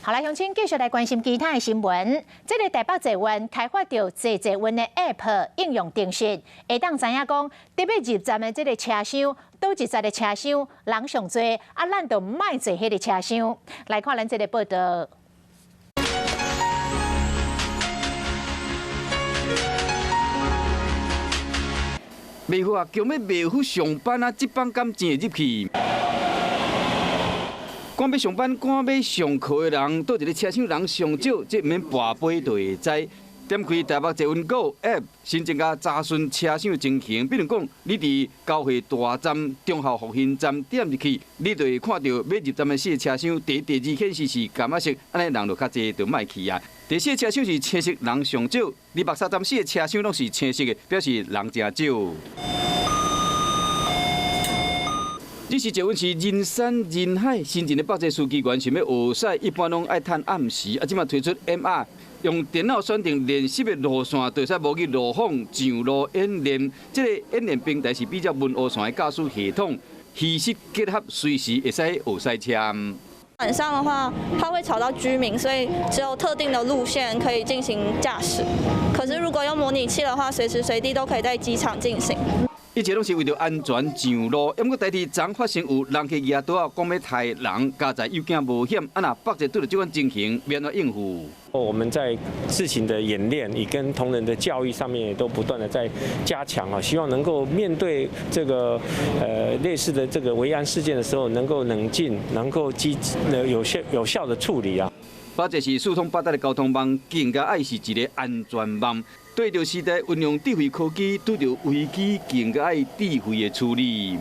好来，乡亲继续来关心其他的新闻。这个台北坐运开发着坐运的 App 应用程式，会当知影讲特别入站的这个车厢，倒一站的车厢人上多，咱就莫坐迄个车厢。来看咱这个报道。 卖货啊，强要卖赴上班啊，这班敢真会入去？赶要上班、赶要上课的人，倒一个车厢人上少，这毋免跋杯就会知。点开台北捷运 Go App， 新增加查询车厢情形，比如讲，你伫交汇大站、中校复兴站点入去，你就会看到要入站的四个车厢，第二显示是橄榄色，安尼人就较济，就莫去啊。 第四个车厢是青色，人上少；你目三站四个车厢拢是青色的，表示人真少。这是捷运是人山人海，新进的北捷司机员想要学驶，一般拢爱趁暗时，即马推出 MR， 用电脑选定练习的路线，就使模拟路况、上路演练。这个演练平台是比较文湖线的驾驶系统，虚实结合，随时会使学驶车。 晚上的话，它会吵到居民，所以只有特定的路线可以进行驾驶。可是如果用模拟器的话，随时随地都可以在机场进行。一切拢是为了安全上路。不过台地昨发生有人去野岛讲要杀人，家在有惊无险，啊那北捷对着这款情形，免怎应付？ 我们在事情的演练，以跟同仁的教育上面也都不断的在加强啊，希望能够面对这个类似的这个危安事件的时候，能够冷静，能够有效的处理啊。北捷是四通八达的交通网，更加爱是一个安全网。对着时代运用智慧科技，对着危机更加爱智慧的处理。